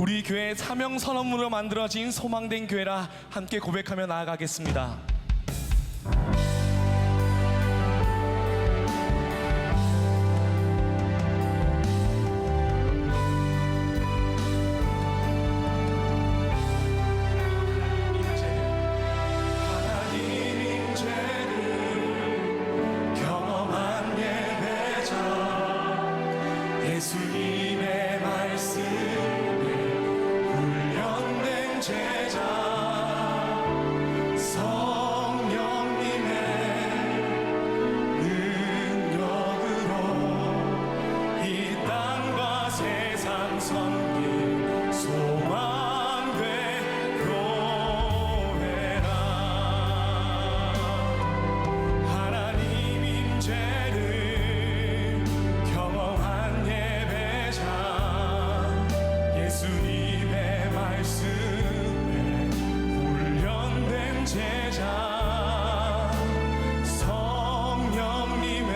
우리 교회 사명 선언문으로 만들어진 소망된 교회라 함께 고백하며 나아가겠습니다. 예수님의 말씀에 훈련된 제자 성령님의 능력으로 이 땅과 세상 섬긴 소망된 교회라. 하나님 임재를 경험한 예수님의 말씀에 훈련된 제자 성령님의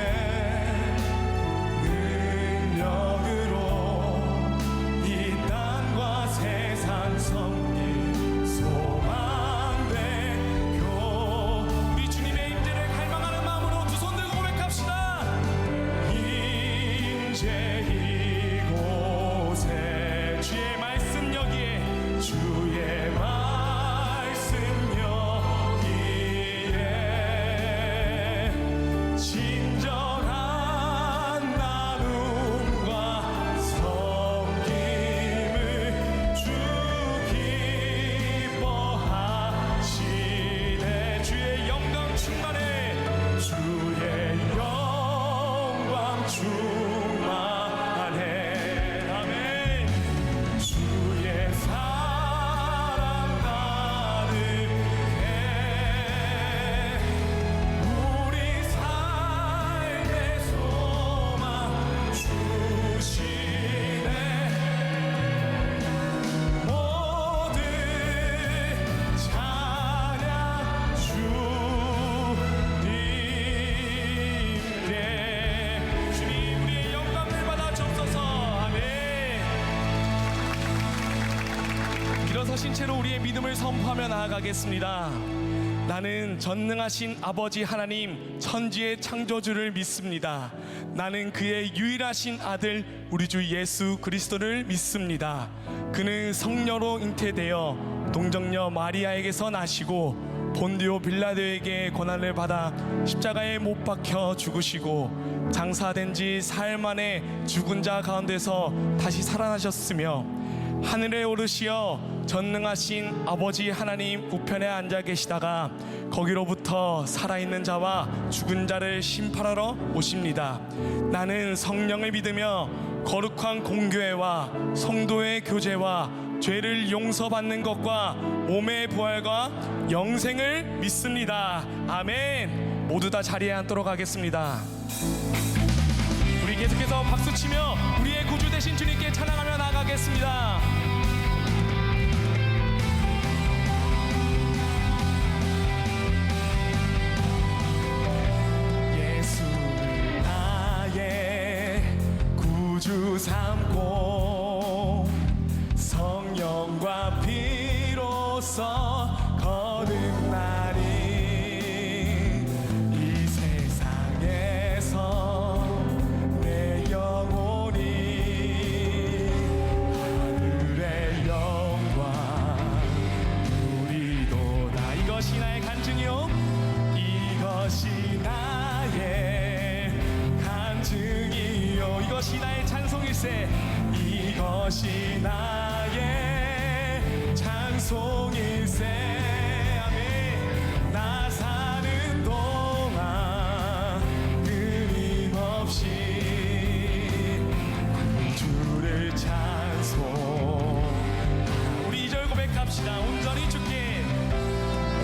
능력으로 이 땅과 세상 섬긴 소망된 교. 우리 주님의 임재를 갈망하는 마음으로 두 손 들고 고백합시다. 임재 이곳에 주의 말씀 여기에 주의 말씀 여기에 진정한 나눔과 섬김을 주 기뻐하시네. 주의 영광 충만해. 주의 영광 충만해. 아멘. 주의 사랑 가득해 우리 삶의 소망 주시네. 모든 찬양 주님께. 주님 우리의 영광을 받아 주옵소서. 아멘. 일어서신 채로 우리의 믿음을 선포하며 나아가겠습니다. 나는 전능하신 아버지 하나님 천지의 창조주를 믿습니다. 나는 그의 유일하신 아들 우리 주 예수 그리스도를 믿습니다. 그는 성녀로 잉태되어 동정녀 마리아에게서 나시고 본디오 빌라도에게 고난을 받아 십자가에 못 박혀 죽으시고 장사된 지 사흘 만에 죽은 자 가운데서 다시 살아나셨으며 하늘에 오르시어 전능하신 아버지 하나님 우편에 앉아 계시다가 거기로부터 살아있는 자와 죽은 자를 심판하러 오십니다. 나는 성령을 믿으며 거룩한 공교회와 성도의 교제와 죄를 용서받는 것과 몸의 부활과 영생을 믿습니다. 아멘. 모두 다 자리에 앉도록 하겠습니다. 우리 계속해서 박수치며 우리의 구주 되신 주님께 찬양하며 나아가겠습니다. 예수를 나의 구주 삼고 성령과 피로써 거듭나리. 이 세상에서 내 영혼이 하늘의 영광 누리도다. 이것이 나의 간증이요 이것이 나의 간증이요 이것이 나의 찬송일세 이것이 나의 찬송일세. 아멘. 나 사는 동안 끊임없이 주를 찬송. 우리 2절 고백합시다. 온전히 주께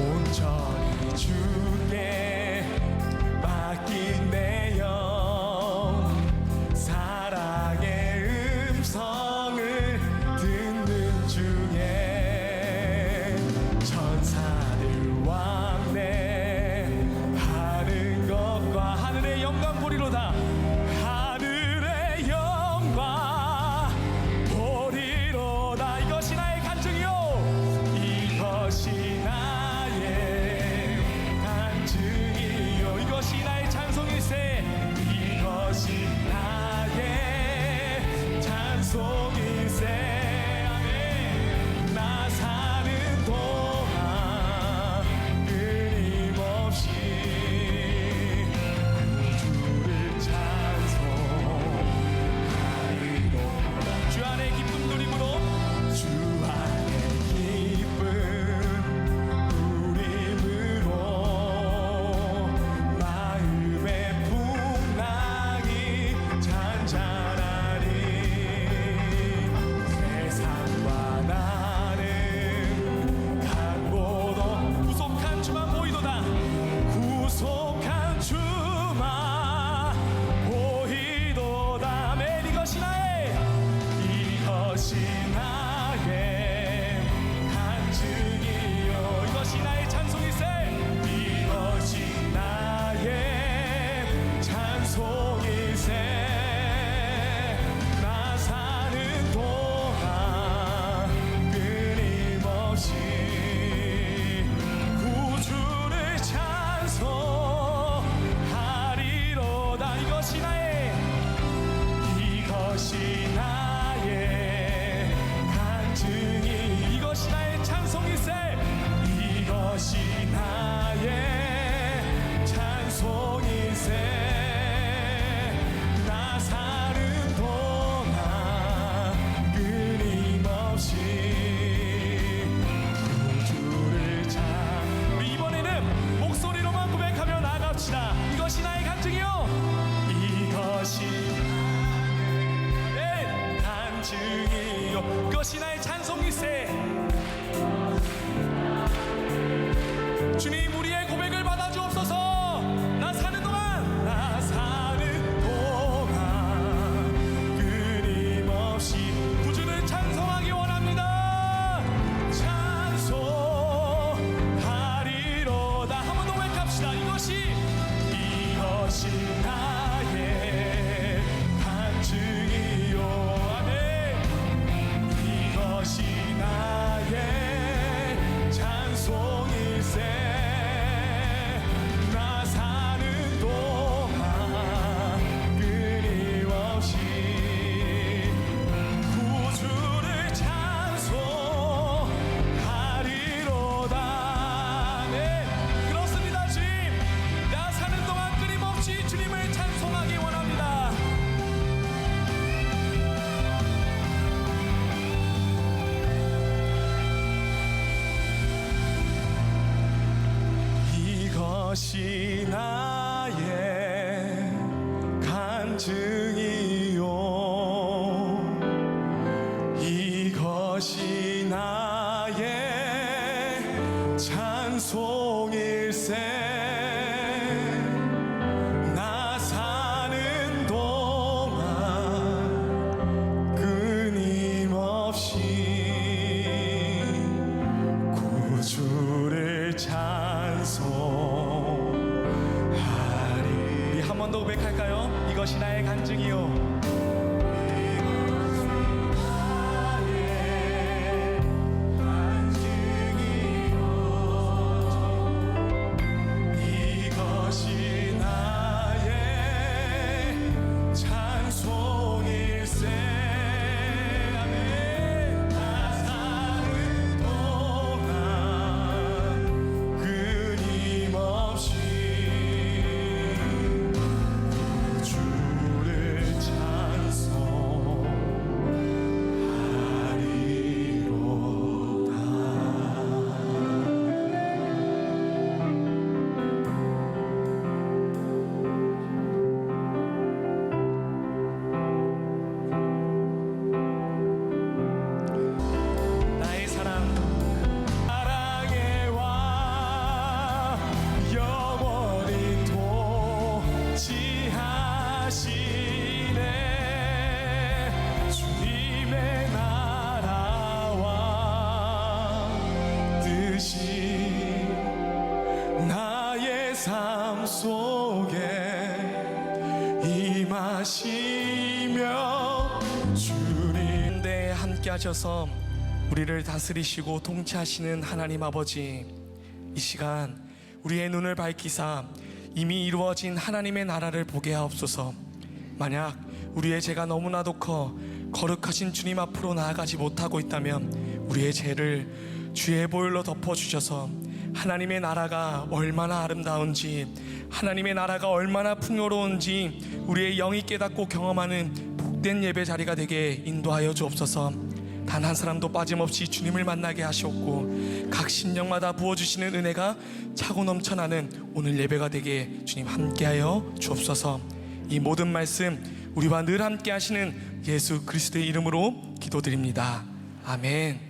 온전히 주께 맡긴 내 영 사랑의 음성을 듣는 중에 천사들 왕래하는 것과 하늘의 영광 보리로다. 하늘의 영광 보리로다. 이것 간증이요. 그것이 나의 찬송일세. 주님 우리의 고백을 받아주옵소서. 나 사는 동안 끊임없이 구주를 찬송하기 원합니다. 찬송하리로다. 한 번 더 고백합시다. 이것이 나의 간증이요. 아멘. 이것이 나의 찬송일세. 나 사는 동안 끊임없이 구주를 찬송하리로다. 네, 그렇습니다. 주님, 나 사는 동안 끊임없이 주님을 찬송하기 원합니다. 이것이 나의 간증이요. 이것이 나의 찬송일세. 나 사는 동안 끊임없이 구주를 찬송하리. 한 번 더 고백할까요? 이것이 나의 간증이요. 이것이 나의 찬송일세. 아멘. 나 사는 동안 끊임없이 주를 찬송하리로다. 나의 사랑의 왕 영원히 통치하시네. 주님의 나라와 뜻이 나의 삶 속에 임하시며 주님 내 함께 하셔서 우리를 다스리시고 통치하시는 하나님 아버지, 이 시간 우리의 눈을 밝히사 이미 이루어진 하나님의 나라를 보게 하옵소서. 만약 우리의 죄가 너무나도 커 거룩하신 주님 앞으로 나아가지 못하고 있다면 우리의 죄를 주의 보혈로 덮어주셔서 하나님의 나라가 얼마나 아름다운지, 하나님의 나라가 얼마나 풍요로운지 우리의 영이 깨닫고 경험하는 복된 예배 자리가 되게 인도하여 주옵소서. 단 한 사람도 빠짐없이 주님을 만나게 하시옵고 각 심령마다 부어주시는 은혜가 차고 넘쳐나는 오늘 예배가 되게 주님 함께하여 주옵소서. 이 모든 말씀 우리와 늘 함께 하시는 예수 그리스도의 이름으로 기도드립니다. 아멘.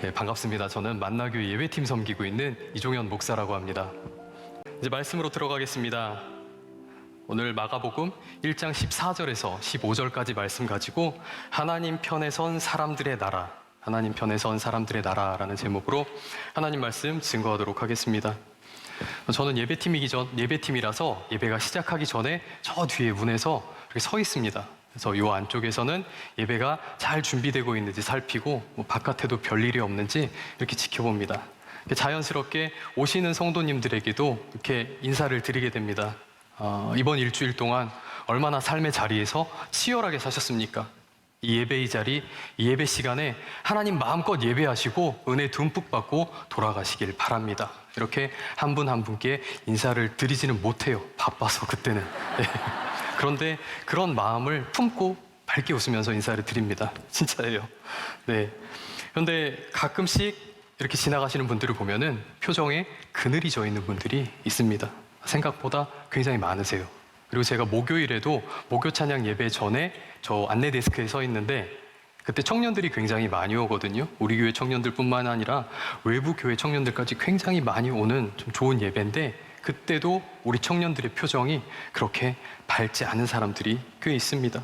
네, 반갑습니다. 저는 만나교회 예배팀 섬기고 있는 이종현 목사라고 합니다. 이제 말씀으로 들어가겠습니다. 오늘 마가복음 1장 14절에서 15절까지 말씀 가지고 하나님 편에 선 사람들의 나라, 하나님 편에 선 사람들의 나라라는 제목으로 하나님 말씀 증거하도록 하겠습니다. 저는 예배팀이라서 예배가 시작하기 전에 저 뒤에 문에서 이렇게 서 있습니다. 그래서 이 안쪽에서는 예배가 잘 준비되고 있는지 살피고 바깥에도 별일이 없는지 이렇게 지켜봅니다. 자연스럽게 오시는 성도님들에게도 이렇게 인사를 드리게 됩니다. 이번 일주일 동안 얼마나 삶의 자리에서 치열하게 사셨습니까? 이 예배의 자리, 이 예배 시간에 하나님 마음껏 예배하시고 은혜 듬뿍 받고 돌아가시길 바랍니다. 이렇게 한 분 한 분께 인사를 드리지는 못해요. 바빠서 그때는. 네. 그런데 그런 마음을 품고 밝게 웃으면서 인사를 드립니다. 진짜예요. 네. 그런데 가끔씩 이렇게 지나가시는 분들을 보면은 표정에 그늘이 져 있는 분들이 있습니다. 생각보다 굉장히 많으세요. 그리고 제가 목요일에도 목요 찬양 예배 전에 저 안내 데스크에 서 있는데 그때 청년들이 굉장히 많이 오거든요. 우리 교회 청년들뿐만 아니라 외부 교회 청년들까지 굉장히 많이 오는 좀 좋은 예배인데 그때도 우리 청년들의 표정이 그렇게 밝지 않은 사람들이 꽤 있습니다.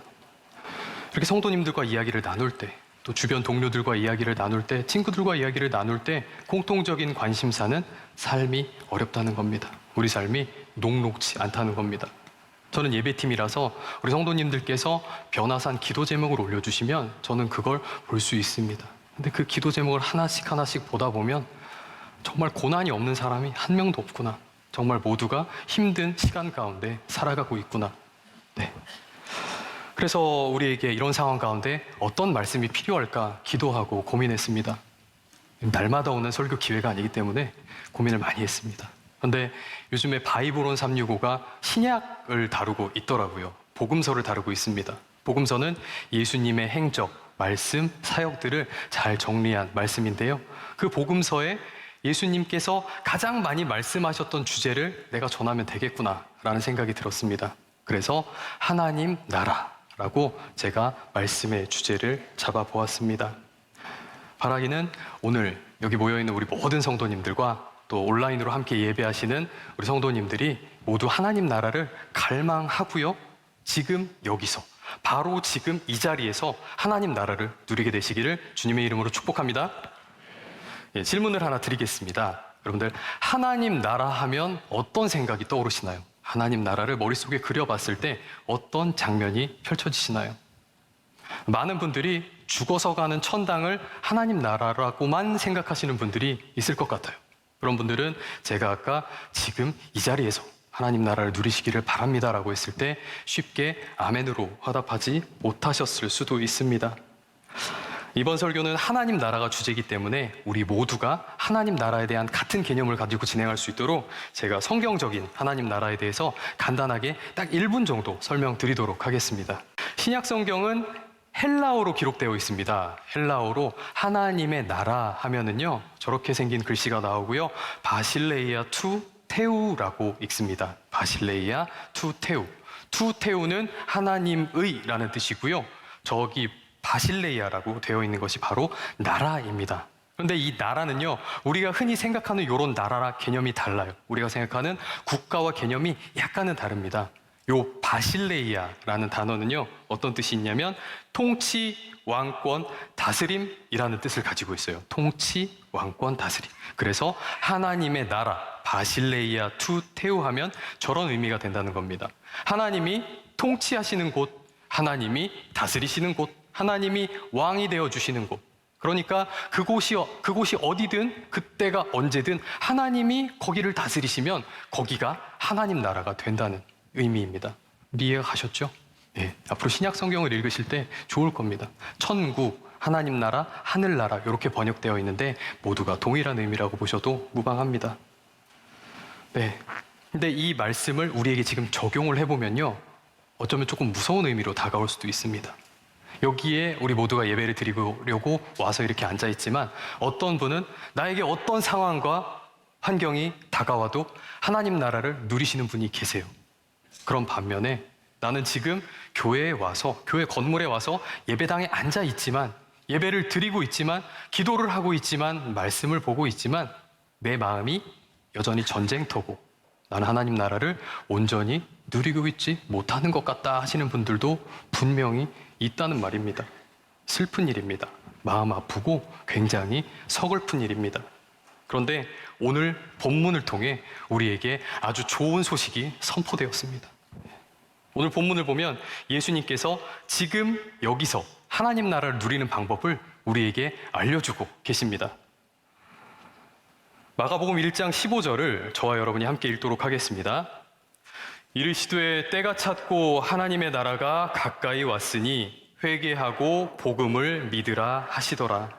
이렇게 성도님들과 이야기를 나눌 때, 또 주변 동료들과 이야기를 나눌 때, 친구들과 이야기를 나눌 때 공통적인 관심사는 삶이 어렵다는 겁니다. 우리 삶이 녹록지 않다는 겁니다. 저는 예배팀이라서 우리 성도님들께서 변화산 기도 제목을 올려주시면 저는 그걸 볼 수 있습니다. 근데 그 기도 제목을 하나씩 보다 보면 정말 고난이 없는 사람이 한 명도 없구나. 정말 모두가 힘든 시간 가운데 살아가고 있구나. 네. 그래서 우리에게 이런 상황 가운데 어떤 말씀이 필요할까 기도하고 고민했습니다. 날마다 오는 설교 기회가 아니기 때문에 고민을 많이 했습니다. 그런데 요즘에 바이블온 365가 신약을 다루고 있더라고요. 복음서를 다루고 있습니다. 복음서는 예수님의 행적, 말씀, 사역들을 잘 정리한 말씀인데요. 그 복음서에 예수님께서 가장 많이 말씀하셨던 주제를 내가 전하면 되겠구나라는 생각이 들었습니다. 그래서 하나님 나라라고 제가 말씀의 주제를 잡아보았습니다. 바라기는 오늘 여기 모여있는 우리 모든 성도님들과 또 온라인으로 함께 예배하시는 우리 성도님들이 모두 하나님 나라를 갈망하고요. 지금 여기서 바로 지금 이 자리에서 하나님 나라를 누리게 되시기를 주님의 이름으로 축복합니다. 예, 질문을 하나 드리겠습니다. 여러분들 하나님 나라 하면 어떤 생각이 떠오르시나요? 하나님 나라를 머릿속에 그려봤을 때 어떤 장면이 펼쳐지시나요? 많은 분들이 죽어서 가는 천당을 하나님 나라라고만 생각하시는 분들이 있을 것 같아요. 그런 분들은 제가 아까 지금 이 자리에서 하나님 나라를 누리시기를 바랍니다라고 했을 때 쉽게 아멘으로 화답하지 못하셨을 수도 있습니다. 이번 설교는 하나님 나라가 주제이기 때문에 우리 모두가 하나님 나라에 대한 같은 개념을 가지고 진행할 수 있도록 제가 성경적인 하나님 나라에 대해서 간단하게 딱 1분 정도 설명드리도록 하겠습니다. 신약 성경은 헬라어로 기록되어 있습니다. 헬라어로 하나님의 나라 하면은요 저렇게 생긴 글씨가 나오고요. 바실레이아 투 테우라고 읽습니다. 바실레이아 투 테우. 투 테우는 하나님의라는 뜻이고요. 저기 바실레이아라고 되어 있는 것이 바로 나라입니다. 그런데 이 나라는요 우리가 흔히 생각하는 이런 나라라 개념이 달라요. 우리가 생각하는 국가와 개념이 약간은 다릅니다. 요 바실레이아라는 단어는요 어떤 뜻이 있냐면 통치, 왕권, 다스림이라는 뜻을 가지고 있어요. 통치, 왕권, 다스림. 그래서 하나님의 나라 바실레이아 투 테우 하면 저런 의미가 된다는 겁니다. 하나님이 통치하시는 곳, 하나님이 다스리시는 곳, 하나님이 왕이 되어주시는 곳. 그러니까 그곳이 어디든 그때가 언제든 하나님이 거기를 다스리시면 거기가 하나님 나라가 된다는 의미입니다. 이해하셨죠? 네, 앞으로 신약 성경을 읽으실 때 좋을 겁니다. 천국, 하나님 나라, 하늘 나라 이렇게 번역되어 있는데 모두가 동일한 의미라고 보셔도 무방합니다. 네, 근데 이 말씀을 우리에게 지금 적용을 해보면요 어쩌면 조금 무서운 의미로 다가올 수도 있습니다. 여기에 우리 모두가 예배를 드리려고 와서 이렇게 앉아있지만 어떤 분은 나에게 어떤 상황과 환경이 다가와도 하나님 나라를 누리시는 분이 계세요. 그런 반면에 나는 지금 교회에 와서 교회 건물에 와서 예배당에 앉아있지만 예배를 드리고 있지만, 기도를 하고 있지만, 말씀을 보고 있지만 내 마음이 여전히 전쟁터고 나는 하나님 나라를 온전히 누리고 있지 못하는 것 같다 하시는 분들도 분명히 있다는 말입니다. 슬픈 일입니다. 마음 아프고 굉장히 서글픈 일입니다. 그런데 오늘 본문을 통해 우리에게 아주 좋은 소식이 선포되었습니다. 오늘 본문을 보면 예수님께서 지금 여기서 하나님 나라를 누리는 방법을 우리에게 알려주고 계십니다. 마가복음 1장 15절을 저와 여러분이 함께 읽도록 하겠습니다. 이르시되 때가 찼고 하나님의 나라가 가까이 왔으니 회개하고 복음을 믿으라 하시더라.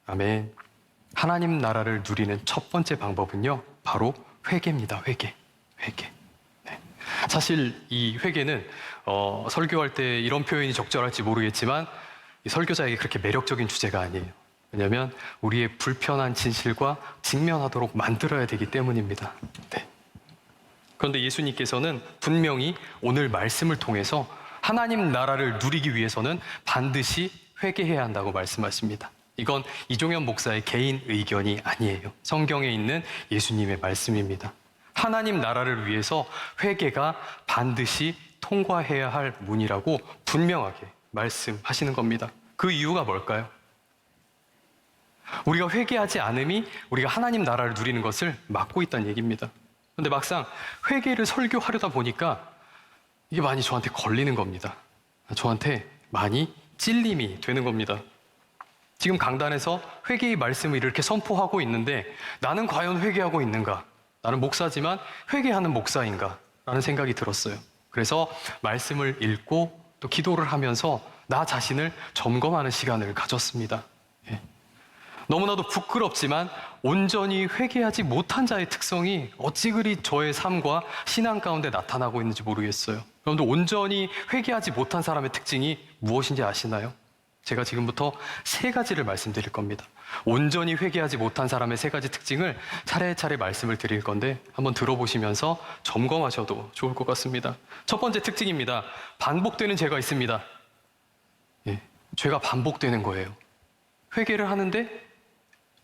아멘. 하나님 나라를 누리는 첫 번째 방법은요, 바로 회개입니다. 회개. 네. 사실 이 회개는 설교할 때 이런 표현이 적절할지 모르겠지만 이 설교자에게 그렇게 매력적인 주제가 아니에요. 왜냐하면 우리의 불편한 진실과 직면하도록 만들어야 되기 때문입니다. 네. 그런데 예수님께서는 분명히 오늘 말씀을 통해서 하나님 나라를 누리기 위해서는 반드시 회개해야 한다고 말씀하십니다. 이건 이종현 목사의 개인 의견이 아니에요. 성경에 있는 예수님의 말씀입니다. 하나님 나라를 위해서 회개가 반드시 통과해야 할 문이라고 분명하게 말씀하시는 겁니다. 그 이유가 뭘까요? 우리가 회개하지 않음이 우리가 하나님 나라를 누리는 것을 막고 있다는 얘기입니다. 그런데 막상 회개를 설교하려다 보니까 이게 많이 저한테 걸리는 겁니다. 저한테 많이 찔림이 되는 겁니다. 지금 강단에서 회개의 말씀을 이렇게 선포하고 있는데 나는 과연 회개하고 있는가? 나는 목사지만 회개하는 목사인가? 라는 생각이 들었어요. 그래서 말씀을 읽고 또 기도를 하면서 나 자신을 점검하는 시간을 가졌습니다. 너무나도 부끄럽지만 온전히 회개하지 못한 자의 특성이 어찌 그리 저의 삶과 신앙 가운데 나타나고 있는지 모르겠어요. 여러분들 온전히 회개하지 못한 사람의 특징이 무엇인지 아시나요? 제가 지금부터 3가지를 말씀드릴 겁니다. 온전히 회개하지 못한 사람의 3가지 특징을 차례차례 말씀을 드릴 건데 한번 들어보시면서 점검하셔도 좋을 것 같습니다. 첫 번째 특징입니다. 반복되는 죄가 있습니다. 죄가 반복되는 거예요. 회개를 하는데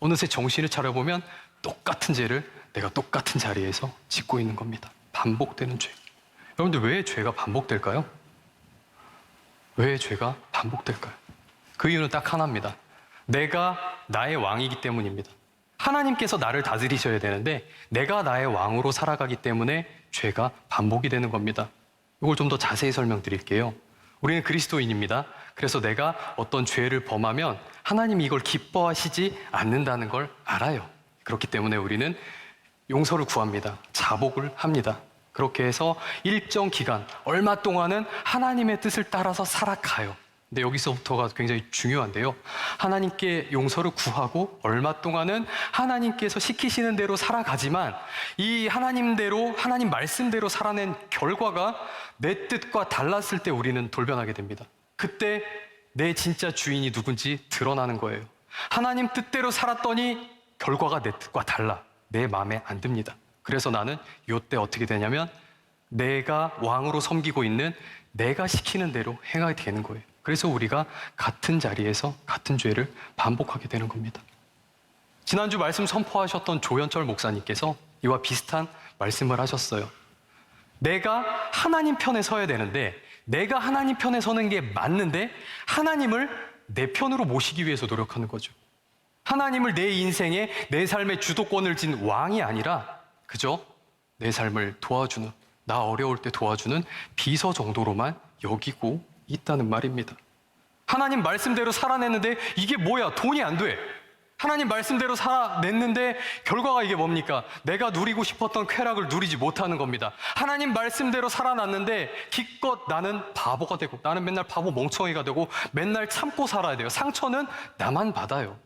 어느새 정신을 차려보면 똑같은 죄를 내가 똑같은 자리에서 짓고 있는 겁니다. 반복되는 죄. 여러분들 왜 죄가 반복될까요? 왜 죄가 반복될까요? 그 이유는 딱 하나입니다. 내가 나의 왕이기 때문입니다. 하나님께서 나를 다스리셔야 되는데 내가 나의 왕으로 살아가기 때문에 죄가 반복이 되는 겁니다. 이걸 좀 더 자세히 설명드릴게요. 우리는 그리스도인입니다. 그래서 내가 어떤 죄를 범하면 하나님이 이걸 기뻐하시지 않는다는 걸 알아요. 그렇기 때문에 우리는 용서를 구합니다. 자복을 합니다. 그렇게 해서 일정 기간, 얼마 동안은 하나님의 뜻을 따라서 살아가요. 근데 여기서부터가 굉장히 중요한데요. 하나님께 용서를 구하고 얼마 동안은 하나님께서 시키시는 대로 살아가지만 이 하나님대로, 하나님 말씀대로 살아낸 결과가 내 뜻과 달랐을 때 우리는 돌변하게 됩니다. 그때 내 진짜 주인이 누군지 드러나는 거예요. 하나님 뜻대로 살았더니 결과가 내 뜻과 달라. 내 마음에 안 듭니다. 그래서 나는 이때 어떻게 되냐면 내가 왕으로 섬기고 있는 내가 시키는 대로 행하게 되는 거예요. 그래서 우리가 같은 자리에서 같은 죄를 반복하게 되는 겁니다. 지난주 말씀 선포하셨던 조현철 목사님께서 이와 비슷한 말씀을 하셨어요. 내가 하나님 편에 서야 되는데 내가 하나님 편에 서는 게 맞는데 하나님을 내 편으로 모시기 위해서 노력하는 거죠. 하나님을 내 인생에 내 삶의 주도권을 쥔 왕이 아니라 그저 내 삶을 도와주는, 나 어려울 때 도와주는 비서 정도로만 여기고 있다는 말입니다. 하나님 말씀대로 살아냈는데 이게 뭐야? 돈이 안 돼. 하나님 말씀대로 살아냈는데 결과가 이게 뭡니까? 내가 누리고 싶었던 쾌락을 누리지 못하는 겁니다. 하나님 말씀대로 살아났는데 기껏 나는 바보가 되고 나는 맨날 바보 멍청이가 되고 맨날 참고 살아야 돼요. 상처는 나만 받아요.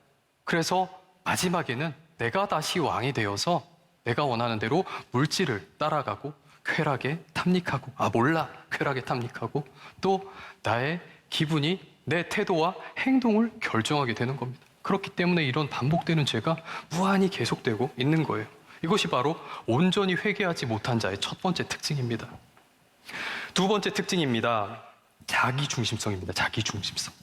그래서 마지막에는 내가 다시 왕이 되어서 내가 원하는 대로 물질을 따라가고 쾌락에 탐닉하고 쾌락에 탐닉하고 또 나의 기분이 내 태도와 행동을 결정하게 되는 겁니다. 그렇기 때문에 이런 반복되는 죄가 무한히 계속되고 있는 거예요. 이것이 바로 온전히 회개하지 못한 자의 첫 번째 특징입니다. 두 번째 특징입니다. 자기중심성입니다. 자기중심성.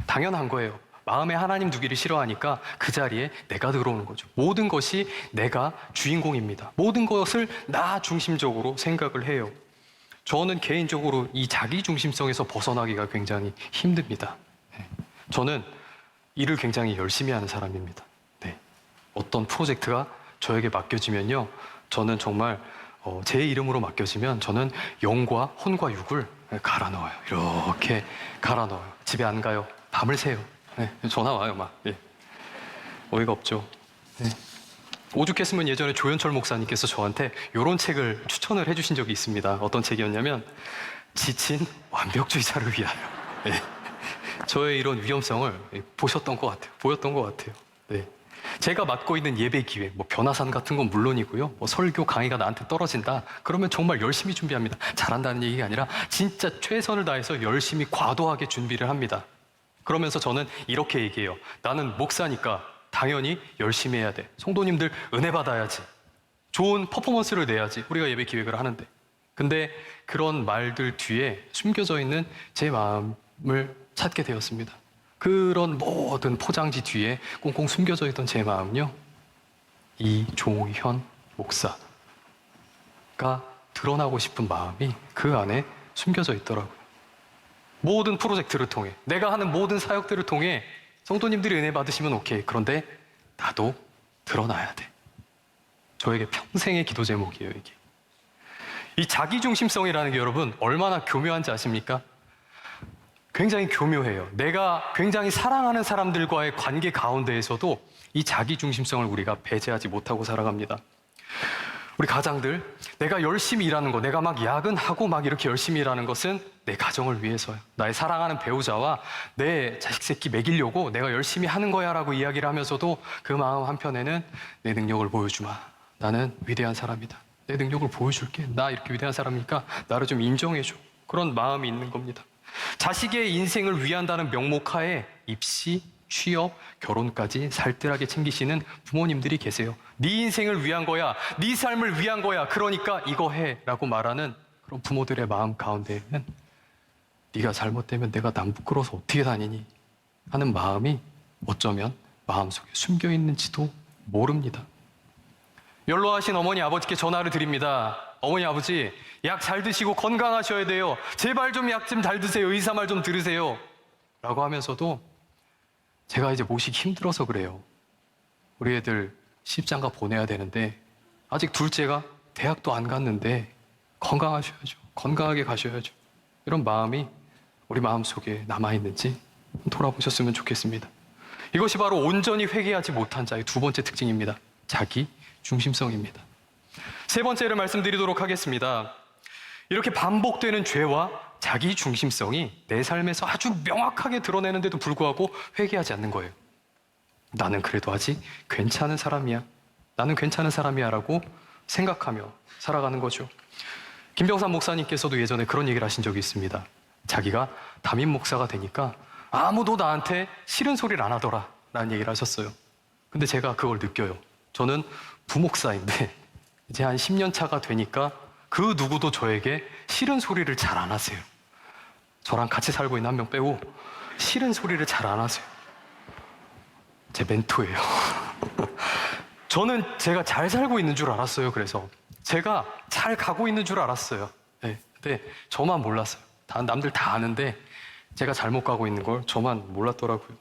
당연한 거예요. 마음에 하나님 두기를 싫어하니까 그 자리에 내가 들어오는 거죠. 모든 것이 내가 주인공입니다. 모든 것을 나 중심적으로 생각을 해요. 저는 개인적으로 이 자기 중심성에서 벗어나기가 굉장히 힘듭니다. 저는 일을 굉장히 열심히 하는 사람입니다. 네. 어떤 프로젝트가 저에게 맡겨지면요, 저는 정말 제 이름으로 맡겨지면 저는 영과 혼과 육을 갈아 넣어요. 이렇게 갈아 넣어요. 집에 안 가요. 밤을 새요. 네. 전화 와요, 막. 예. 어이가 없죠. 네. 오죽했으면 예전에 조현철 목사님께서 저한테 이런 책을 추천을 해주신 적이 있습니다. 어떤 책이었냐면 지친 완벽주의자를 위하여. 네. 저의 이런 위험성을 보셨던 것 같아요. 보였던 것 같아요. 네. 제가 맡고 있는 예배 기획, 변화산 같은 건 물론이고요. 설교 강의가 나한테 떨어진다. 그러면 정말 열심히 준비합니다. 잘한다는 얘기가 아니라 진짜 최선을 다해서 열심히 과도하게 준비를 합니다. 그러면서 저는 이렇게 얘기해요. 나는 목사니까 당연히 열심히 해야 돼. 성도님들 은혜 받아야지. 좋은 퍼포먼스를 내야지. 우리가 예배 기획을 하는데. 근데 그런 말들 뒤에 숨겨져 있는 제 마음을 찾게 되었습니다. 그런 모든 포장지 뒤에 꽁꽁 숨겨져 있던 제 마음은요, 이종현 목사가 드러나고 싶은 마음이 그 안에 숨겨져 있더라고요. 모든 프로젝트를 통해, 내가 하는 모든 사역들을 통해 성도님들이 은혜 받으시면 오케이. 그런데 나도 드러나야 돼. 저에게 평생의 기도 제목이에요, 이게. 이 자기중심성이라는 게 여러분 얼마나 교묘한지 아십니까? 굉장히 교묘해요. 내가 굉장히 사랑하는 사람들과의 관계 가운데에서도 이 자기중심성을 우리가 배제하지 못하고 살아갑니다. 우리 가장들, 내가 열심히 일하는 거, 내가 막 야근하고 막 이렇게 열심히 일하는 것은 내 가정을 위해서요. 나의 사랑하는 배우자와 내 자식 새끼 먹이려고 내가 열심히 하는 거야 라고 이야기를 하면서도 그 마음 한편에는 내 능력을 보여주마. 나는 위대한 사람이다. 내 능력을 보여줄게. 나 이렇게 위대한 사람이니까 나를 좀 인정해줘. 그런 마음이 있는 겁니다. 자식의 인생을 위한다는 명목하에 입시, 취업, 결혼까지 살뜰하게 챙기시는 부모님들이 계세요. 네 인생을 위한 거야. 네 삶을 위한 거야. 그러니까 이거 해 라고 말하는 그런 부모들의 마음 가운데에는 네가 잘못되면 내가 남 부끄러워서 어떻게 다니니 하는 마음이 어쩌면 마음속에 숨겨 있는지도 모릅니다. 연로하신 어머니 아버지께 전화를 드립니다. 어머니 아버지, 약 잘 드시고 건강하셔야 돼요. 제발 좀 약 좀 잘 드세요. 의사 말 좀 들으세요. 라고 하면서도 제가 이제 모시기 힘들어서 그래요. 우리 애들 시집장가 보내야 되는데 아직 둘째가 대학도 안 갔는데 건강하셔야죠. 건강하게 가셔야죠. 이런 마음이 우리 마음속에 남아있는지 돌아보셨으면 좋겠습니다. 이것이 바로 온전히 회개하지 못한 자의 두 번째 특징입니다. 자기 중심성입니다. 세 번째를 말씀드리도록 하겠습니다. 이렇게 반복되는 죄와 자기 중심성이 내 삶에서 아주 명확하게 드러내는데도 불구하고 회개하지 않는 거예요. 나는 그래도 아직 괜찮은 사람이야. 나는 괜찮은 사람이야 라고 생각하며 살아가는 거죠. 김병삼 목사님께서도 예전에 그런 얘기를 하신 적이 있습니다. 자기가 담임 목사가 되니까 아무도 나한테 싫은 소리를 안 하더라 라는 얘기를 하셨어요. 근데 제가 그걸 느껴요. 저는 부목사인데 이제 한 10년 차가 되니까 그 누구도 저에게 싫은 소리를 잘 안 하세요. 저랑 같이 살고 있는 한 명 빼고 싫은 소리를 잘 안 하세요. 제 멘토예요. 저는 제가 잘 살고 있는 줄 알았어요. 그래서 제가 잘 가고 있는 줄 알았어요. 네, 근데 저만 몰랐어요. 남들 다 아는데 제가 잘못 가고 있는 걸 저만 몰랐더라고요.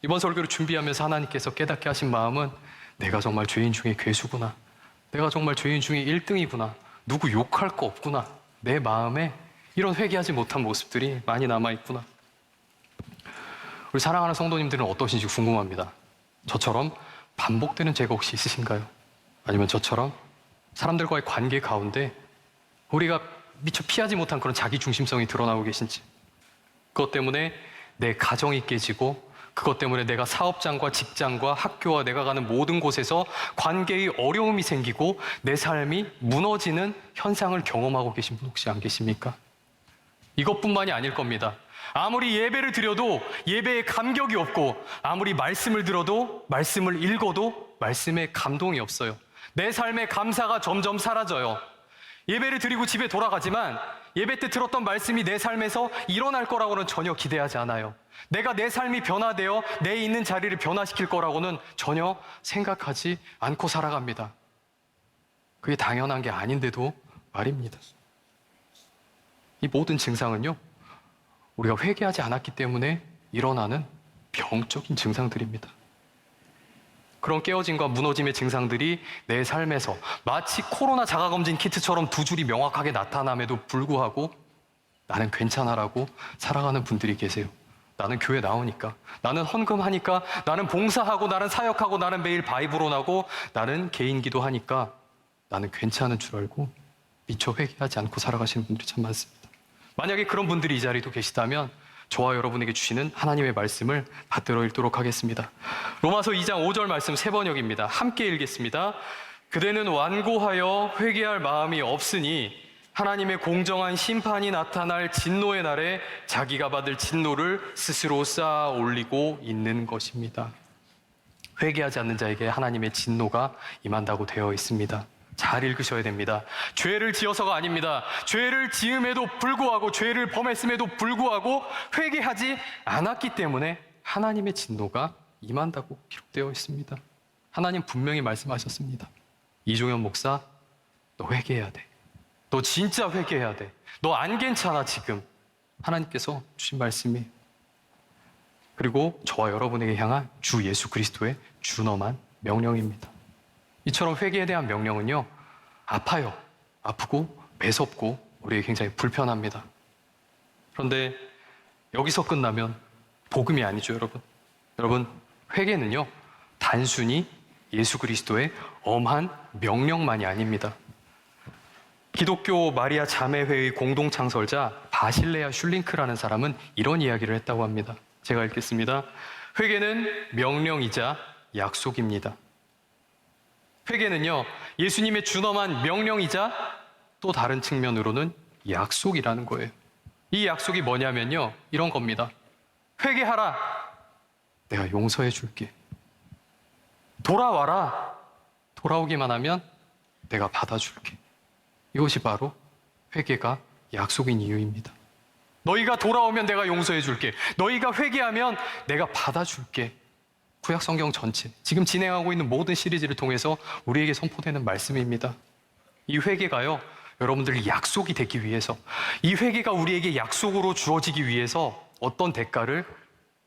이번 설교를 준비하면서 하나님께서 깨닫게 하신 마음은 내가 정말 죄인 중에 괴수구나. 내가 정말 죄인 중에 1등이구나. 누구 욕할 거 없구나. 내 마음에 이런 회개하지 못한 모습들이 많이 남아있구나. 우리 사랑하는 성도님들은 어떠신지 궁금합니다. 저처럼 반복되는 죄가 혹시 있으신가요? 아니면 저처럼 사람들과의 관계 가운데 우리가 미처 피하지 못한 그런 자기 중심성이 드러나고 계신지, 그것 때문에 내 가정이 깨지고 그것 때문에 내가 사업장과 직장과 학교와 내가 가는 모든 곳에서 관계의 어려움이 생기고 내 삶이 무너지는 현상을 경험하고 계신 분 혹시 안 계십니까? 이것뿐만이 아닐 겁니다. 아무리 예배를 드려도 예배에 감격이 없고, 아무리 말씀을 들어도 말씀을 읽어도 말씀에 감동이 없어요. 내 삶의 감사가 점점 사라져요. 예배를 드리고 집에 돌아가지만 예배 때 들었던 말씀이 내 삶에서 일어날 거라고는 전혀 기대하지 않아요. 내가 내 삶이 변화되어 내 있는 자리를 변화시킬 거라고는 전혀 생각하지 않고 살아갑니다. 그게 당연한 게 아닌데도 말입니다. 이 모든 증상은요, 우리가 회개하지 않았기 때문에 일어나는 병적인 증상들입니다. 그런 깨어짐과 무너짐의 증상들이 내 삶에서 마치 코로나 자가검진 키트처럼 두 줄이 명확하게 나타남에도 불구하고 나는 괜찮아라고 살아가는 분들이 계세요. 나는 교회 나오니까, 나는 헌금하니까, 나는 봉사하고, 나는 사역하고, 나는 매일 바이블 하고, 나는 개인 기도하니까 나는 괜찮은 줄 알고 미처 회개하지 않고 살아가시는 분들이 참 많습니다. 만약에 그런 분들이 이 자리도 계시다면 저와 여러분에게 주시는 하나님의 말씀을 받들어 읽도록 하겠습니다. 로마서 2장 5절 말씀 세 번역입니다. 함께 읽겠습니다. 그대는 완고하여 회개할 마음이 없으니 하나님의 공정한 심판이 나타날 진노의 날에 자기가 받을 진노를 스스로 쌓아 올리고 있는 것입니다. 회개하지 않는 자에게 하나님의 진노가 임한다고 되어 있습니다. 잘 읽으셔야 됩니다. 죄를 지어서가 아닙니다. 죄를 지음에도 불구하고, 죄를 범했음에도 불구하고 회개하지 않았기 때문에 하나님의 진노가 임한다고 기록되어 있습니다. 하나님 분명히 말씀하셨습니다. 이종현 목사, 너 회개해야 돼. 너 진짜 회개해야 돼. 너 안 괜찮아 지금. 하나님께서 주신 말씀이, 그리고 저와 여러분에게 향한 주 예수 그리스도의 준엄한 명령입니다. 이처럼 회개에 대한 명령은요, 아파요. 아프고 매섭고 우리에게 굉장히 불편합니다. 그런데 여기서 끝나면 복음이 아니죠, 여러분. 여러분, 회개는요, 단순히 예수 그리스도의 엄한 명령만이 아닙니다. 기독교 마리아 자매회의 공동 창설자 바실레아 슐링크라는 사람은 이런 이야기를 했다고 합니다. 제가 읽겠습니다. 회개는 명령이자 약속입니다. 회개는요, 예수님의 준엄한 명령이자 또 다른 측면으로는 약속이라는 거예요. 이 약속이 뭐냐면요, 이런 겁니다. 회개하라. 내가 용서해 줄게. 돌아와라. 돌아오기만 하면 내가 받아줄게. 이것이 바로 회개가 약속인 이유입니다. 너희가 돌아오면 내가 용서해 줄게. 너희가 회개하면 내가 받아줄게. 구약 성경 전체, 지금 진행하고 있는 모든 시리즈를 통해서 우리에게 선포되는 말씀입니다. 이 회개가요, 여러분들 약속이 되기 위해서, 이 회개가 우리에게 약속으로 주어지기 위해서 어떤 대가를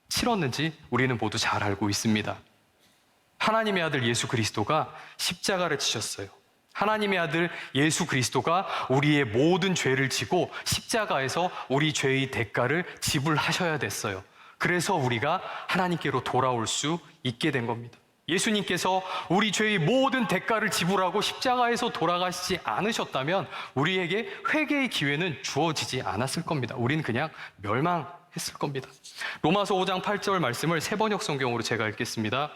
치렀는지 우리는 모두 잘 알고 있습니다. 하나님의 아들 예수 그리스도가 십자가를 지셨어요. 하나님의 아들 예수 그리스도가 우리의 모든 죄를 지고 십자가에서 우리 죄의 대가를 지불하셔야 됐어요. 그래서 우리가 하나님께로 돌아올 수 있게 된 겁니다. 예수님께서 우리 죄의 모든 대가를 지불하고 십자가에서 돌아가시지 않으셨다면 우리에게 회개의 기회는 주어지지 않았을 겁니다. 우리는 그냥 멸망했을 겁니다. 로마서 5장 8절 말씀을 세 번역 성경으로 제가 읽겠습니다.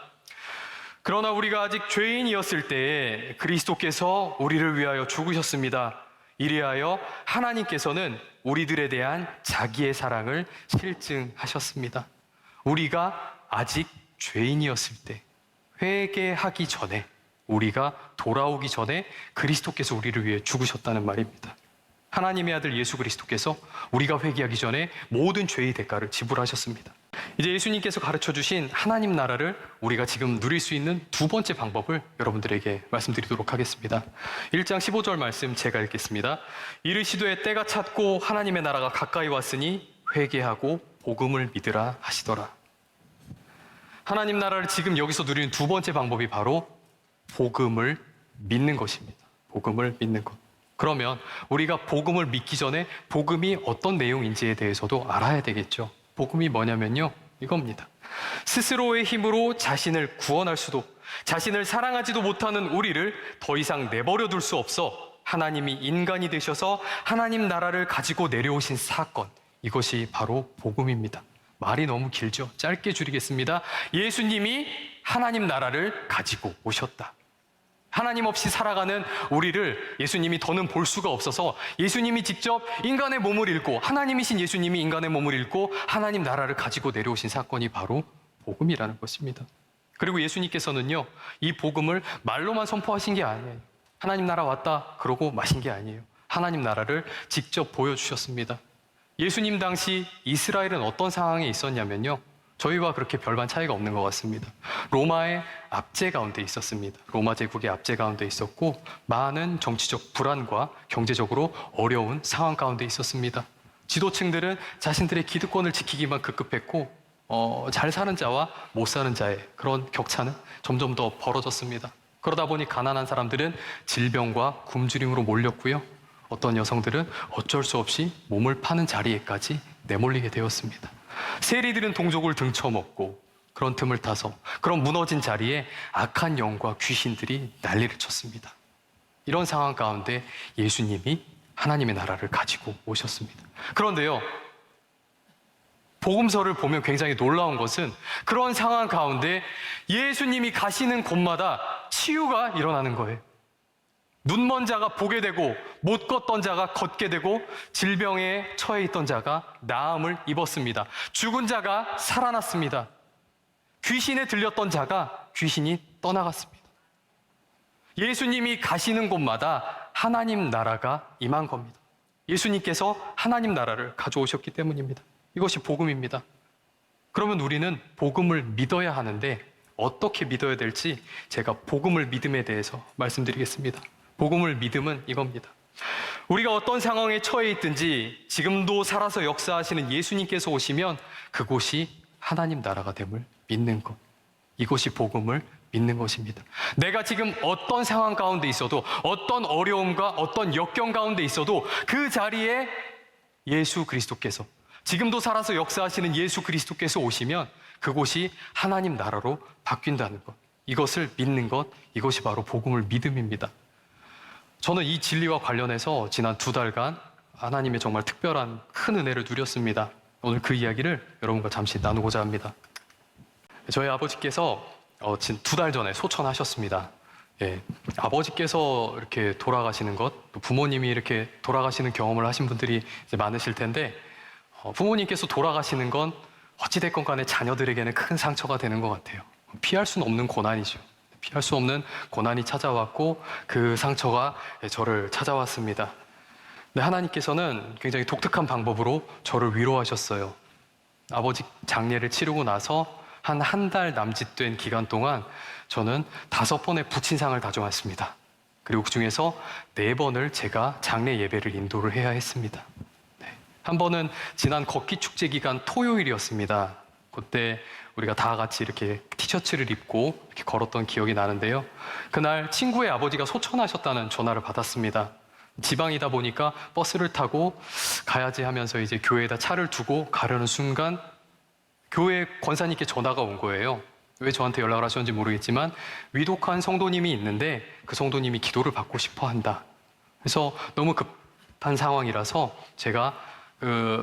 그러나 우리가 아직 죄인이었을 때에 그리스도께서 우리를 위하여 죽으셨습니다. 이리하여 하나님께서는 우리들에 대한 자기의 사랑을 실증하셨습니다. 우리가 아직 죄인이었을 때, 회개하기 전에, 우리가 돌아오기 전에 그리스도께서 우리를 위해 죽으셨다는 말입니다. 하나님의 아들 예수 그리스도께서 우리가 회개하기 전에 모든 죄의 대가를 지불하셨습니다. 이제 예수님께서 가르쳐 주신 하나님 나라를 우리가 지금 누릴 수 있는 두 번째 방법을 여러분들에게 말씀드리도록 하겠습니다. 1장 15절 말씀 제가 읽겠습니다. 이르시되 때가 찼고 하나님의 나라가 가까이 왔으니 회개하고 복음을 믿으라 하시더라. 하나님 나라를 지금 여기서 누리는 두 번째 방법이 바로 복음을 믿는 것입니다. 복음을 믿는 것. 그러면 우리가 복음을 믿기 전에 복음이 어떤 내용인지에 대해서도 알아야 되겠죠. 복음이 뭐냐면요, 이겁니다. 스스로의 힘으로 자신을 구원할 수도, 자신을 사랑하지도 못하는 우리를 더 이상 내버려 둘 수 없어 하나님이 인간이 되셔서 하나님 나라를 가지고 내려오신 사건, 이것이 바로 복음입니다. 말이 너무 길죠? 짧게 줄이겠습니다. 예수님이 하나님 나라를 가지고 오셨다. 하나님 없이 살아가는 우리를 예수님이 더는 볼 수가 없어서 예수님이 직접 인간의 몸을 입고, 하나님이신 예수님이 인간의 몸을 입고 하나님 나라를 가지고 내려오신 사건이 바로 복음이라는 것입니다. 그리고 예수님께서는요, 이 복음을 말로만 선포하신 게 아니에요. 하나님 나라 왔다 그러고 마신 게 아니에요. 하나님 나라를 직접 보여주셨습니다. 예수님 당시 이스라엘은 어떤 상황에 있었냐면요. 저희와 그렇게 별반 차이가 없는 것 같습니다. 로마의 압제 가운데 있었습니다. 로마 제국의 압제 가운데 있었고 많은 정치적 불안과 경제적으로 어려운 상황 가운데 있었습니다. 지도층들은 자신들의 기득권을 지키기만 급급했고 잘 사는 자와 못 사는 자의 그런 격차는 점점 더 벌어졌습니다. 그러다 보니 가난한 사람들은 질병과 굶주림으로 몰렸고요. 어떤 여성들은 어쩔 수 없이 몸을 파는 자리에까지 내몰리게 되었습니다. 세리들은 동족을 등쳐먹고 그런 틈을 타서 그런 무너진 자리에 악한 영과 귀신들이 난리를 쳤습니다. 이런 상황 가운데 예수님이 하나님의 나라를 가지고 오셨습니다. 그런데요, 복음서를 보면 굉장히 놀라운 것은 그런 상황 가운데 예수님이 가시는 곳마다 치유가 일어나는 거예요. 눈먼 자가 보게 되고 못 걷던 자가 걷게 되고 질병에 처해 있던 자가 나음을 입었습니다. 죽은 자가 살아났습니다. 귀신에 들렸던 자가 귀신이 떠나갔습니다. 예수님이 가시는 곳마다 하나님 나라가 임한 겁니다. 예수님께서 하나님 나라를 가져오셨기 때문입니다. 이것이 복음입니다. 그러면 우리는 복음을 믿어야 하는데 어떻게 믿어야 될지 제가 복음을 믿음에 대해서 말씀드리겠습니다. 복음을 믿음은 이겁니다. 우리가 어떤 상황에 처해 있든지 지금도 살아서 역사하시는 예수님께서 오시면 그곳이 하나님 나라가 됨을 믿는 것. 이것이 복음을 믿는 것입니다. 내가 지금 어떤 상황 가운데 있어도 어떤 어려움과 어떤 역경 가운데 있어도 그 자리에 예수 그리스도께서 지금도 살아서 역사하시는 예수 그리스도께서 오시면 그곳이 하나님 나라로 바뀐다는 것. 이것을 믿는 것. 이것이 바로 복음을 믿음입니다. 저는 이 진리와 관련해서 지난 2달간 하나님의 정말 특별한 큰 은혜를 누렸습니다. 오늘 그 이야기를 여러분과 잠시 나누고자 합니다. 저희 아버지께서 지금 2달 전에 소천하셨습니다. 예, 아버지께서 이렇게 돌아가시는 것, 또 부모님이 이렇게 돌아가시는 경험을 하신 분들이 이제 많으실 텐데 부모님께서 돌아가시는 건 어찌됐건 간에 자녀들에게는 큰 상처가 되는 것 같아요. 피할 수는 없는 고난이죠. 피할 수 없는 고난이 찾아왔고 그 상처가 저를 찾아왔습니다. 근데 하나님께서는 굉장히 독특한 방법으로 저를 위로하셨어요. 아버지 장례를 치르고 나서 한 달 남짓된 기간 동안 저는 5번의 부친상을 다져왔습니다. 그리고 그 중에서 4번을 제가 장례 예배를 인도를 해야 했습니다. 한 번은 지난 걷기 축제 기간 토요일이었습니다. 그때 우리가 다 같이 이렇게 티셔츠를 입고 이렇게 걸었던 기억이 나는데요. 그날 친구의 아버지가 소천하셨다는 전화를 받았습니다. 지방이다 보니까 버스를 타고 가야지 하면서 이제 교회에다 차를 두고 가려는 순간 교회 권사님께 전화가 온 거예요. 왜 저한테 연락을 하셨는지 모르겠지만 위독한 성도님이 있는데 그 성도님이 기도를 받고 싶어 한다. 그래서 너무 급한 상황이라서 제가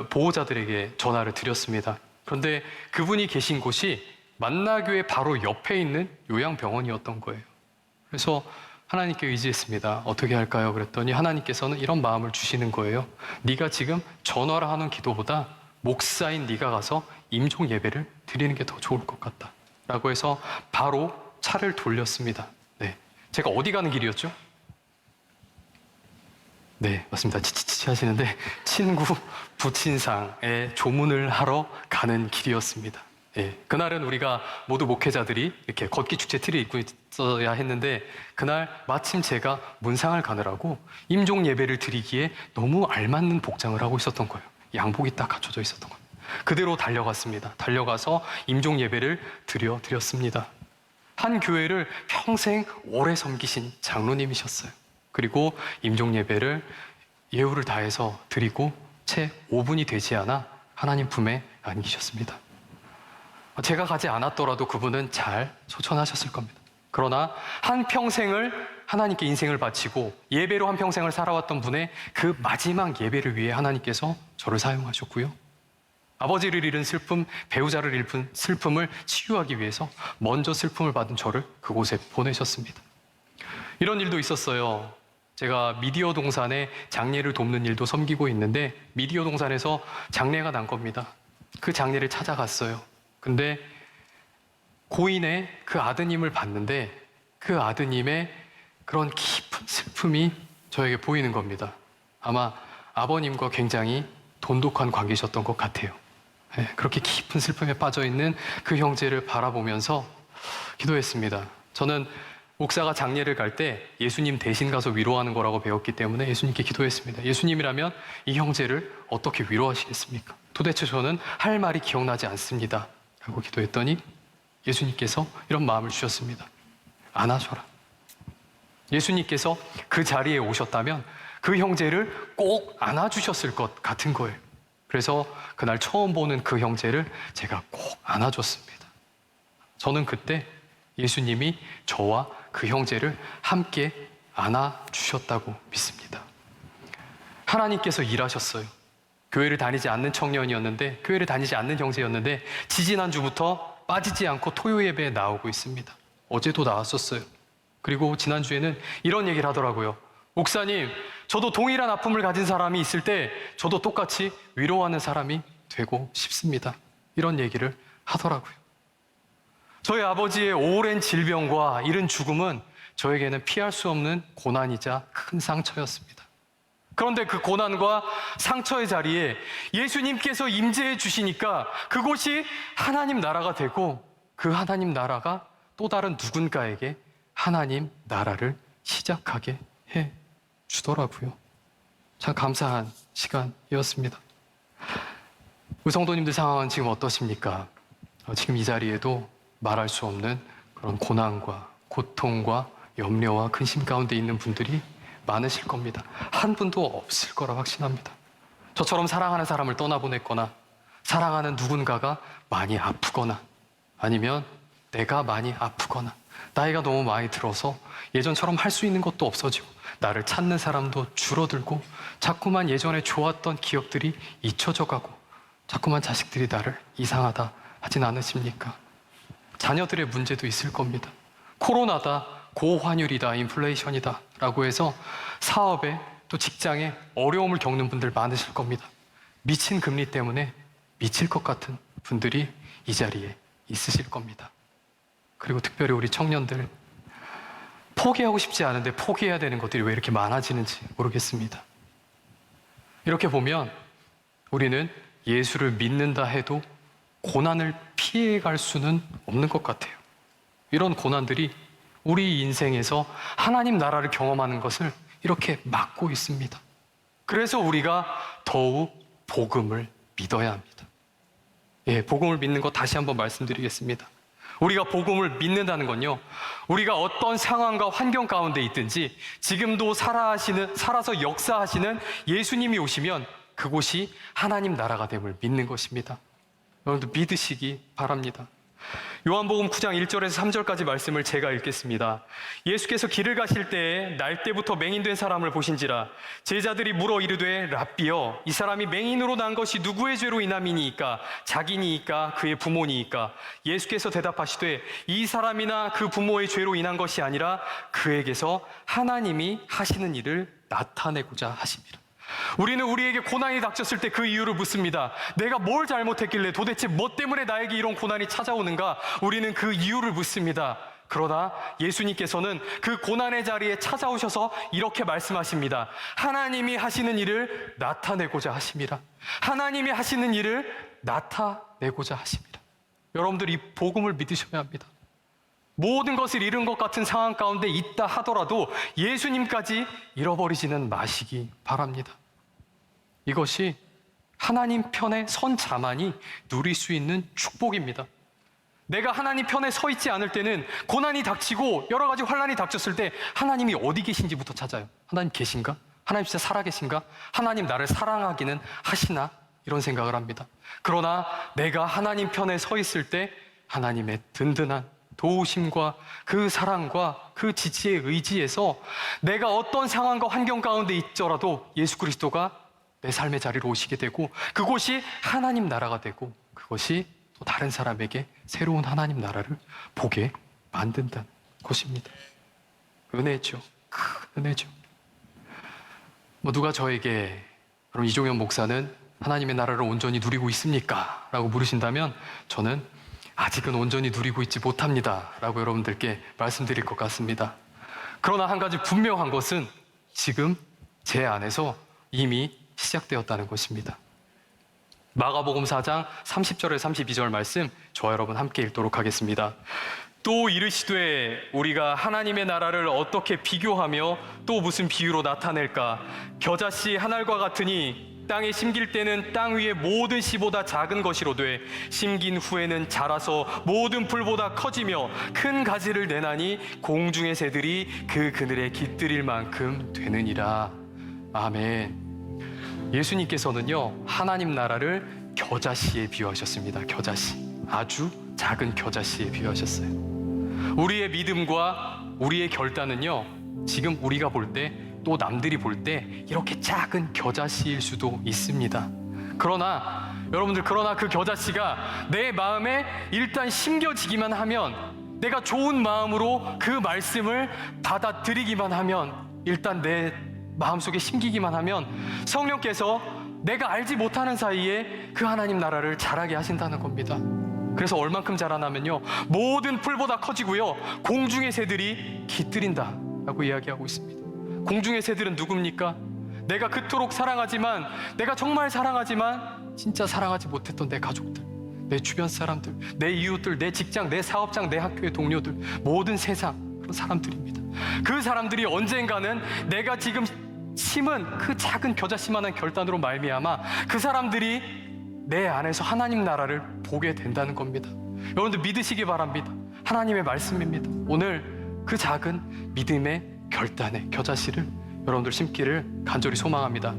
보호자들에게 전화를 드렸습니다. 그런데 그분이 계신 곳이 만나교회 바로 옆에 있는 요양병원이었던 거예요. 그래서 하나님께 의지했습니다. 어떻게 할까요? 그랬더니 하나님께서는 이런 마음을 주시는 거예요. 네가 지금 전화를 하는 기도보다 목사인 네가 가서 임종 예배를 드리는 게 더 좋을 것 같다 라고 해서 바로 차를 돌렸습니다. 네, 제가 어디 가는 길이었죠? 네, 맞습니다. 치치치 하시는데 친구 부친상에 조문을 하러 가는 길이었습니다. 예, 그날은 우리가 모두 목회자들이 이렇게 걷기 축제 티를 입고 있어야 했는데 그날 마침 제가 문상을 가느라고 임종 예배를 드리기에 너무 알맞는 복장을 하고 있었던 거예요. 양복이 딱 갖춰져 있었던 거예요. 그대로 달려갔습니다. 달려가서 임종 예배를 드렸습니다. 한 교회를 평생 오래 섬기신 장로님이셨어요. 그리고 임종 예배를 예우를 다해서 드리고 채 5분이 되지 않아 하나님 품에 안기셨습니다. 제가 가지 않았더라도 그분은 잘 소천하셨을 겁니다. 그러나 한평생을 하나님께 인생을 바치고 예배로 한평생을 살아왔던 분의 그 마지막 예배를 위해 하나님께서 저를 사용하셨고요. 아버지를 잃은 슬픔, 배우자를 잃은 슬픔을 치유하기 위해서 먼저 슬픔을 받은 저를 그곳에 보내셨습니다. 이런 일도 있었어요. 제가 미디어 동산에 장례를 돕는 일도 섬기고 있는데 미디어 동산에서 장례가 난 겁니다. 그 장례를 찾아갔어요. 근데 고인의 그 아드님을 봤는데 그 아드님의 그런 깊은 슬픔이 저에게 보이는 겁니다. 아마 아버님과 굉장히 돈독한 관계셨던 것 같아요. 예, 그렇게 깊은 슬픔에 빠져있는 그 형제를 바라보면서 기도했습니다. 저는 목사가 장례를 갈 때 예수님 대신 가서 위로하는 거라고 배웠기 때문에 예수님께 기도했습니다. 예수님이라면 이 형제를 어떻게 위로하시겠습니까? 도대체 저는 할 말이 기억나지 않습니다. 라고 기도했더니 예수님께서 이런 마음을 주셨습니다. 안아줘라. 예수님께서 그 자리에 오셨다면 그 형제를 꼭 안아주셨을 것 같은 거예요. 그래서 그날 처음 보는 그 형제를 제가 꼭 안아줬습니다. 저는 그때 예수님이 저와 그 형제를 함께 안아주셨다고 믿습니다. 하나님께서 일하셨어요. 교회를 다니지 않는 청년이었는데, 교회를 다니지 않는 형제였는데 지지난주부터 빠지지 않고 토요 예배에 나오고 있습니다. 어제도 나왔었어요. 그리고 지난주에는 이런 얘기를 하더라고요. 목사님, 저도 동일한 아픔을 가진 사람이 있을 때 저도 똑같이 위로하는 사람이 되고 싶습니다. 이런 얘기를 하더라고요. 저희 아버지의 오랜 질병과 이른 죽음은 저에게는 피할 수 없는 고난이자 큰 상처였습니다. 그런데 그 고난과 상처의 자리에 예수님께서 임재해 주시니까 그곳이 하나님 나라가 되고 그 하나님 나라가 또 다른 누군가에게 하나님 나라를 시작하게 해 주더라고요. 참 감사한 시간이었습니다. 우리 성도님들 상황은 지금 어떠십니까? 지금 이 자리에도 말할 수 없는 그런 고난과 고통과 염려와 근심 가운데 있는 분들이 많으실 겁니다. 한 분도 없을 거라 확신합니다. 저처럼 사랑하는 사람을 떠나보냈거나 사랑하는 누군가가 많이 아프거나 아니면 내가 많이 아프거나 나이가 너무 많이 들어서 예전처럼 할 수 있는 것도 없어지고 나를 찾는 사람도 줄어들고 자꾸만 예전에 좋았던 기억들이 잊혀져 가고 자꾸만 자식들이 나를 이상하다 하진 않으십니까? 자녀들의 문제도 있을 겁니다. 코로나다, 고환율이다, 인플레이션이다 라고 해서 사업에 또 직장에 어려움을 겪는 분들 많으실 겁니다. 미친 금리 때문에 미칠 것 같은 분들이 이 자리에 있으실 겁니다. 그리고 특별히 우리 청년들, 포기하고 싶지 않은데 포기해야 되는 것들이 왜 이렇게 많아지는지 모르겠습니다. 이렇게 보면 우리는 예수를 믿는다 해도 고난을 피해갈 수는 없는 것 같아요. 이런 고난들이 우리 인생에서 하나님 나라를 경험하는 것을 이렇게 막고 있습니다. 그래서 우리가 더욱 복음을 믿어야 합니다. 예, 복음을 믿는 것 다시 한번 말씀드리겠습니다. 우리가 복음을 믿는다는 건요, 우리가 어떤 상황과 환경 가운데 있든지 지금도 살아서 역사하시는 예수님이 오시면 그곳이 하나님 나라가 됨을 믿는 것입니다. 여러분도 믿으시기 바랍니다. 요한복음 9장 1절에서 3절까지 말씀을 제가 읽겠습니다. 예수께서 길을 가실 때에 날때부터 맹인된 사람을 보신지라 제자들이 물어 이르되 랍비여 이 사람이 맹인으로 난 것이 누구의 죄로 인함이니이까 자기니이까 그의 부모니이까 예수께서 대답하시되 이 사람이나 그 부모의 죄로 인한 것이 아니라 그에게서 하나님이 하시는 일을 나타내고자 하심이라. 우리는 우리에게 고난이 닥쳤을 때 그 이유를 묻습니다. 내가 뭘 잘못했길래 도대체 뭐 때문에 나에게 이런 고난이 찾아오는가? 우리는 그 이유를 묻습니다. 그러나 예수님께서는 그 고난의 자리에 찾아오셔서 이렇게 말씀하십니다. 하나님이 하시는 일을 나타내고자 하심이라. 하나님이 하시는 일을 나타내고자 하심이라. 여러분들 이 복음을 믿으셔야 합니다. 모든 것을 잃은 것 같은 상황 가운데 있다 하더라도 예수님까지 잃어버리지는 마시기 바랍니다. 이것이 하나님 편에 선 자만이 누릴 수 있는 축복입니다. 내가 하나님 편에 서 있지 않을 때는 고난이 닥치고 여러 가지 환난이 닥쳤을 때 하나님이 어디 계신지부터 찾아요. 하나님 계신가? 하나님 진짜 살아계신가? 하나님 나를 사랑하기는 하시나? 이런 생각을 합니다. 그러나 내가 하나님 편에 서 있을 때 하나님의 든든한 도우심과 그 사랑과 그 지지의 의지에서 내가 어떤 상황과 환경 가운데 있더라도 예수 그리스도가 내 삶의 자리로 오시게 되고 그곳이 하나님 나라가 되고 그것이 또 다른 사람에게 새로운 하나님 나라를 보게 만든다는 것입니다. 은혜죠. 큰 은혜죠. 누가 저에게 그럼 이종현 목사는 하나님의 나라를 온전히 누리고 있습니까? 라고 물으신다면 저는 아직은 온전히 누리고 있지 못합니다 라고 여러분들께 말씀드릴 것 같습니다. 그러나 한 가지 분명한 것은 지금 제 안에서 이미 시작되었다는 것입니다. 마가복음 4장 30절에 32절 말씀 저와 여러분 함께 읽도록 하겠습니다. 또 이르시되 우리가 하나님의 나라를 어떻게 비교하며 또 무슨 비유로 나타낼까? 겨자씨 한 알과 같으니 땅에 심길 때는 땅 위의 모든 씨보다 작은 것이로되 심긴 후에는 자라서 모든 풀보다 커지며 큰 가지를 내나니 공중의 새들이 그 그늘에 깃들일 만큼 되느니라. 아멘. 예수님께서는요, 하나님 나라를 겨자씨에 비유하셨습니다. 겨자씨, 아주 작은 겨자씨에 비유하셨어요. 우리의 믿음과 우리의 결단은요, 지금 우리가 볼 때, 또 남들이 볼 때 이렇게 작은 겨자씨일 수도 있습니다. 그러나 여러분들, 그러나 그 겨자씨가 내 마음에 일단 심겨지기만 하면, 내가 좋은 마음으로 그 말씀을 받아들이기만 하면, 일단 내 마음속에 심기기만 하면 성령께서 내가 알지 못하는 사이에 그 하나님 나라를 자라게 하신다는 겁니다. 그래서 얼만큼 자라나면요, 모든 풀보다 커지고요, 공중의 새들이 깃들인다 라고 이야기하고 있습니다. 공중의 새들은 누굽니까? 내가 그토록 사랑하지만, 내가 정말 사랑하지만 진짜 사랑하지 못했던 내 가족들, 내 주변 사람들, 내 이웃들, 내 직장, 내 사업장, 내 학교의 동료들, 모든 세상 그런 사람들입니다. 그 사람들이 언젠가는 내가 지금 심은 그 작은 겨자씨만한 결단으로 말미암아 그 사람들이 내 안에서 하나님 나라를 보게 된다는 겁니다. 여러분들 믿으시기 바랍니다. 하나님의 말씀입니다. 오늘 그 작은 믿음의 결단의 겨자씨를 여러분들 심기를 간절히 소망합니다.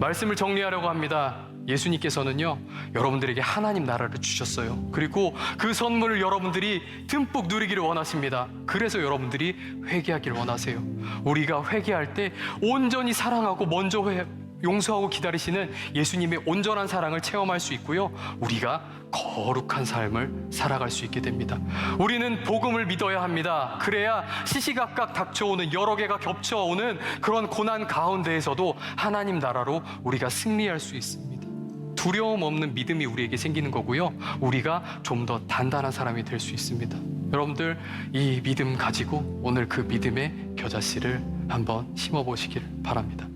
말씀을 정리하려고 합니다. 예수님께서는요, 여러분들에게 하나님 나라를 주셨어요. 그리고 그 선물을 여러분들이 듬뿍 누리기를 원하십니다. 그래서 여러분들이 회개하기를 원하세요. 우리가 회개할 때 온전히 사랑하고 먼저 용서하고 기다리시는 예수님의 온전한 사랑을 체험할 수 있고요, 우리가 거룩한 삶을 살아갈 수 있게 됩니다. 우리는 복음을 믿어야 합니다. 그래야 시시각각 닥쳐오는 여러 개가 겹쳐오는 그런 고난 가운데에서도 하나님 나라로 우리가 승리할 수 있습니다. 두려움 없는 믿음이 우리에게 생기는 거고요, 우리가 좀 더 단단한 사람이 될 수 있습니다. 여러분들, 이 믿음 가지고 오늘 그 믿음의 겨자씨를 한번 심어보시길 바랍니다.